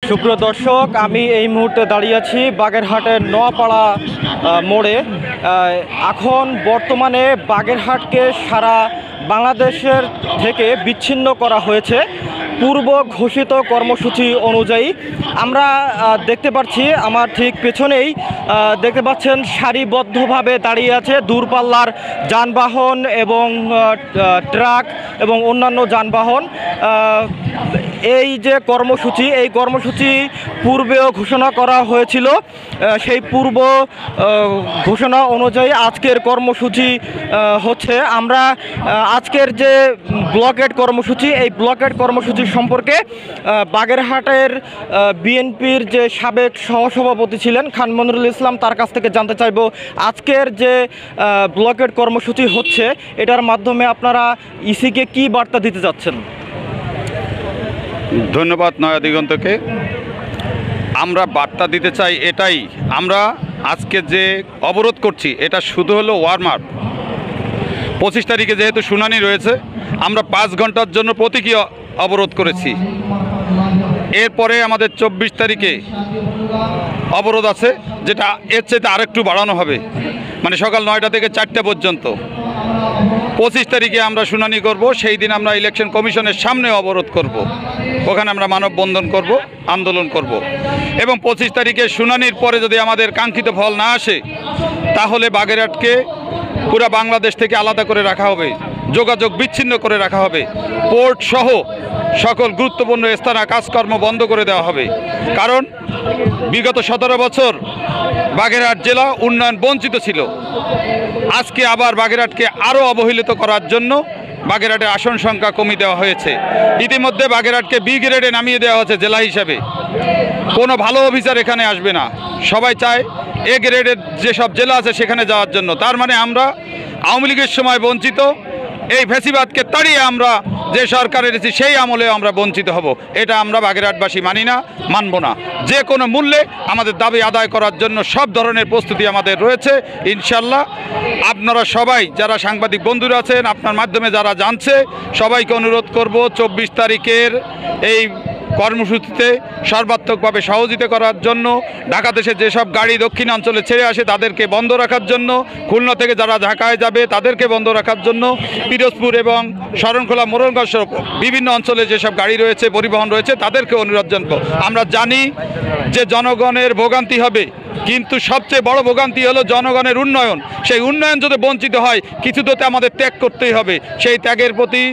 সুপ্রিয় দর্শক, আমি এই মুহূর্তে দাঁড়িয়ে আছি বাগেরহাটের নোয়াপাড়া মোড়ে। এখন বর্তমানে বাগেরহাটকে সারা বাংলাদেশের থেকে বিচ্ছিন্ন করা হয়েছে পূর্ব ঘোষিত কর্মসূচি অনুযায়ী। আমরা দেখতে পাচ্ছি আমার ঠিক পেছনেই দেখতে পাচ্ছেন সারিবদ্ধভাবে দাঁড়িয়ে আছে দূরপাল্লার যানবাহন এবং ট্রাক এবং অন্যান্য যানবাহন। এই যে কর্মসূচি, এই কর্মসূচি পূর্বেও ঘোষণা করা হয়েছিল। সেই পূর্ব ঘোষণা অনুযায়ী আজকের কর্মসূচি হচ্ছে। আমরা আজকের যে ব্লকেড কর্মসূচি, এই ব্লকেড কর্মসূচি সম্পর্কে বাগেরহাটের বিএনপির যে সাবেক সহসভাপতি ছিলেন খান মনিরুল ইসলাম, তার কাছ থেকে জানতে চাইব আজকের যে ব্লকেড কর্মসূচি হচ্ছে এটার মাধ্যমে আপনারা ইসিকে কি বার্তা দিতে যাচ্ছেন? ধন্যবাদ নয়া দিগন্তকে। আমরা বার্তা দিতে চাই এটাই, আমরা আজকে যে অবরোধ করছি এটা শুধু হলো ওয়ার্ম আপ। 25 তারিখে যেহেতু শুনানি রয়েছে, আমরা 5 ঘন্টার জন্য প্রতীকী অবরোধ করেছি। এরপরে আমাদের 24 তারিখে অবরোধ আছে, যেটা এর চাইতে আরেকটু বাড়ানো হবে, মানে সকাল 9টা থেকে 4টা পর্যন্ত। 25 তারিখে আমরা শুনানি করব, সেই দিন আমরা ইলেকশন কমিশনের সামনে অবরোধ করব, ওখানে আমরা মানববন্ধন করব, আন্দোলন করব। এবং 25 তারিখে শুনানির পরে যদি আমাদের কাঙ্ক্ষিত ফল না আসে, তাহলে বাগেরহাটকে পুরা বাংলাদেশ থেকে আলাদা করে রাখা হবে, যোগাযোগ বিচ্ছিন্ন করে রাখা হবে, পোর্ট সহ সকল গুরুত্বপূর্ণ স্থানে কাজকর্ম বন্ধ করে দেওয়া হবে। কারণ বিগত 17 বছর বাগেরহাট জেলা উন্নয়ন বঞ্চিত ছিল। আজকে আবার বাগেরহাটকে আরও অবহেলিত করার জন্য বাগেরহাটের আসন সংখ্যা কমিয়ে দেওয়া হয়েছে। ইতিমধ্যে বাগেরহাটকে বি গ্রেডে নামিয়ে দেওয়া হয়েছে জেলা হিসাবে। কোনো ভালো অফিসার এখানে আসবে না, সবাই চায় এ গ্রেডের যেসব জেলা আছে সেখানে যাওয়ার জন্য। তার মানে আমরা আওয়ামী লীগের সময় বঞ্চিত, এই ফ্যাসিবাদকে তাড়িয়ে আমরা যে সরকারের এসেছি সেই আমলে আমরা বঞ্চিত হব। এটা আমরা বাগেরহাটবাসী মানি না, মানব না। যে কোনো মূল্যে আমাদের দাবি আদায় করার জন্য সব ধরনের প্রস্তুতি আমাদের রয়েছে ইনশাল্লাহ। আপনারা সবাই যারা সাংবাদিক বন্ধুরা আছেন, আপনার মাধ্যমে যারা জানছে, সবাইকে অনুরোধ করব 24 তারিখের এই কর্মসূচিতে সর্বাত্মকভাবে সহযোগিতা করার জন্য। ঢাকা দেশে যেসব গাড়ি দক্ষিণাঞ্চলে ছেড়ে আসে তাদেরকে বন্ধ রাখার জন্য, খুলনা থেকে যারা ঢাকায় যাবে তাদেরকে বন্ধ রাখার জন্য, পিরোজপুর এবং শরণখোলা মোরলগঞ্জ বিভিন্ন অঞ্চলে যেসব গাড়ি রয়েছে, পরিবহন রয়েছে, তাদেরকে অনুরোধ জানাবো। আমরা জানি যে জনগণের ভোগান্তি হবে, কিন্তু সবচেয়ে বড় ভোগান্তি হলো জনগণের উন্নয়ন। সেই উন্নয়ন যদি বঞ্চিত হয়, কিছু তো আমাদের ত্যাগ করতেই হবে। সেই ত্যাগের প্রতি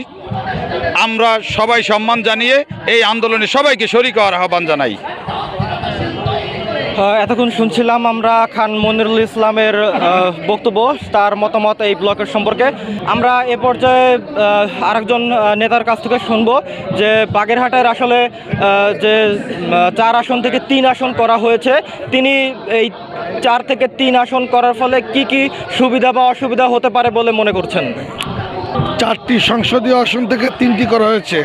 আমরা সবাই সম্মান জানিয়ে এই আন্দোলনে সবাইকে শরীক হওয়ার আহ্বান জানাই। এতক্ষণ শুনছিলাম আমরা খান মনিরুল ইসলামের বক্তব্য, তার মতামত এই ব্লকের সম্পর্কে। আমরা এ পর্যায়ে আরেকজন নেতার কাছ থেকে শুনবো যে বাগেরহাটের আসলে যে 4 আসন থেকে 3 আসন করা হয়েছে, তিনি এই 4 থেকে 3 আসন করার ফলে কি কি সুবিধা বা অসুবিধা হতে পারে বলে মনে করছেন? 4টি সংসদীয় আসন থেকে 3টি করা হয়েছে।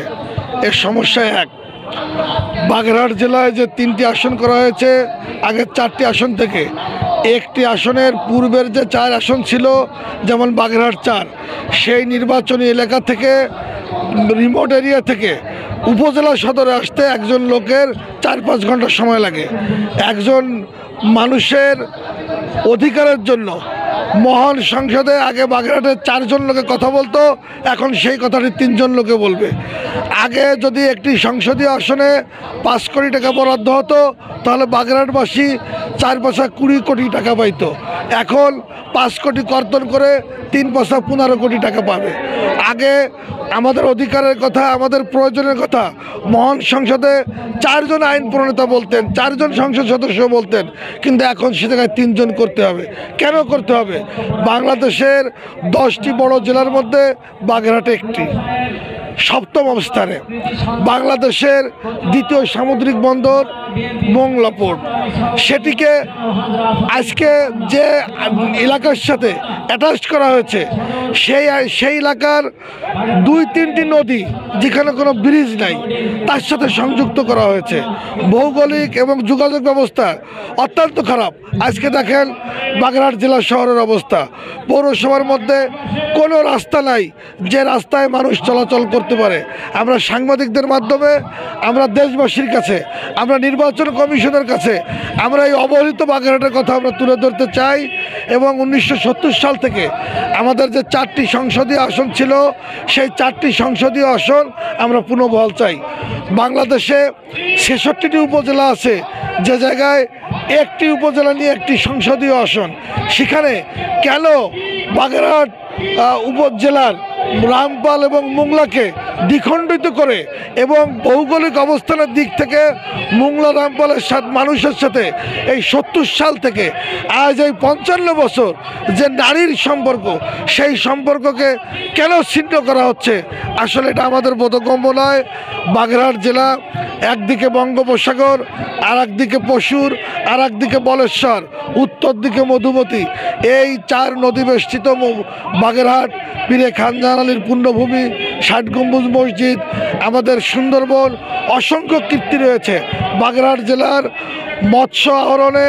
এর সমস্যা এক, বাগেরহাট জেলায় যে 3টি আসন করা হয়েছে আগের 4টি আসন থেকে, একটি আসনের পূর্বের যে 4 আসন ছিল, যেমন বাগেরহাট 4, সেই নির্বাচনী এলাকা থেকে, রিমোট এরিয়া থেকে উপজেলা সদরে আসতে একজন লোকের 4-5 ঘন্টা সময় লাগে। একজন মানুষের অধিকারের জন্য মহান সংসদে আগে বাগেরহাটের 4 জন লোকে কথা বলতো, এখন সেই কথাটি 3 জন লোকে বলবে। আগে যদি একটি সংসদীয় আসনে 5 কোটি টাকা বরাদ্দ হতো, তাহলে বাগেরহাটবাসী 4 20 কোটি টাকা পাইতো। এখন 5 কোটি কর্তন করে 3 15 কোটি টাকা পাবে। আগে আমাদের অধিকারের কথা, আমাদের প্রয়োজনের কথা মহান সংসদে 4 জন আইন প্রণেতা বলতেন, 4 জন সংসদ সদস্য বলতেন, কিন্তু এখন সে জায়গায় 3 জন করতে হবে। কেন করতে হবে? বাংলাদেশের 10টি বড় জেলার মধ্যে বাগেরহাট একটি, 7ম অবস্থানে। বাংলাদেশের 2য় সামুদ্রিক বন্দর মোংলা পোর্ট, সেটিকে আজকে যে এলাকার সাথে অ্যাটাচ করা হয়েছে, সেই এলাকার 2-3টি নদী যেখানে কোনো ব্রিজ নাই তার সাথে সংযুক্ত করা হয়েছে। ভৌগোলিক এবং যোগাযোগ ব্যবস্থা অত্যন্ত খারাপ। আজকে দেখেন বাগেরহাট জেলা শহরের অবস্থা, পৌরসভার মধ্যে কোনো রাস্তা নাই যে রাস্তায় মানুষ চলাচল করতে করতে পারে। আমরা সাংবাদিকদের মাধ্যমে, আমরা দেশবাসীর কাছে, আমরা নির্বাচন কমিশনের কাছে আমরা এই অবহেলিত বাগেরহাটের কথা আমরা তুলে ধরতে চাই। এবং 1970 সাল থেকে আমাদের যে 4টি সংসদীয় আসন ছিল, সেই 4টি সংসদীয় আসন আমরা পুনর্বহাল চাই। বাংলাদেশে 66টি উপজেলা আছে, যে জায়গায় একটি উপজেলা নিয়ে একটি সংসদীয় আসন, সেখানে কেন বাগেরহাট উপজেলার রামপাল এবং মোংলাকে দ্বিখণ্ডিত করে এবং ভৌগোলিক অবস্থানের দিক থেকে মোংলা রামপালের সাথে মানুষের সাথে এই 70 সাল থেকে আজ এই 55 বছর যে নারীর সম্পর্ক, সেই সম্পর্ককে কেন ছিন্ন করা হচ্ছে? আসলে এটা আমাদের বোধগম্য নয়। বাগেরহাট জেলা একদিকে বঙ্গোপসাগর, আর একদিকে পশুর, আর একদিকে বলেশ্বর, উত্তর দিকে মধুমতি, এই 4 নদী বেষ্টিত বাগেরহাট পীরে খান জাহান আলীর পুণ্যভূমি, 60 গম্বুজ মসজিদ, আমাদের সুন্দরবন, অসংখ্য কীর্তি রয়েছে। বাগেরহাট জেলার মৎস্য আহরণে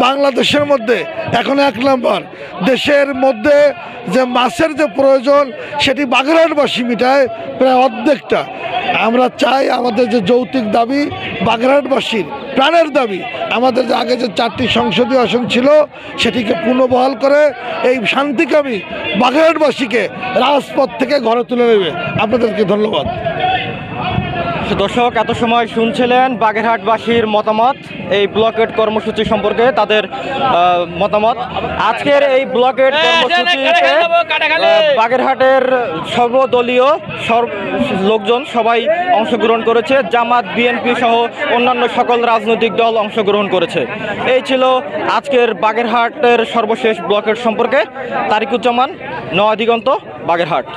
বাংলাদেশের মধ্যে এখন 1 নম্বর। দেশের মধ্যে যে মাছের যে প্রয়োজন, সেটি বাগেরহাটবাসী মিটায় প্রায় অর্ধেকটা। আমরা চাই আমাদের যে যৌক্তিক দাবি, বাগেরহাটবাসীর প্রাণের দাবি, আমাদের যে আগে যে 4টি সংসদীয় আসন ছিল, সেটিকে পুনর্বহাল করে এই শান্তিকামী বাগেরহাটবাসীকে রাজপথ থেকে ঘরে তুলে নেবে। আপনাদেরকে ধন্যবাদ। দর্শক, এত সময় শুনছিলেন বাগেরহাটবাসীর মতামত এই ব্লকেট কর্মসূচি সম্পর্কে, তাদের মতামত। আজকের এই ব্লকেট কর্মসূচিতে বাগেরহাটের সর্বদলীয় লোকজন সবাই অংশগ্রহণ করেছে। জামাত, বিএনপি সহ অন্যান্য সকল রাজনৈতিক দল অংশগ্রহণ করেছে। এই ছিল আজকের বাগেরহাটের সর্বশেষ ব্লকেট সম্পর্কে। তারিকুজ্জামান, নয়া দিগন্ত, বাগেরহাট।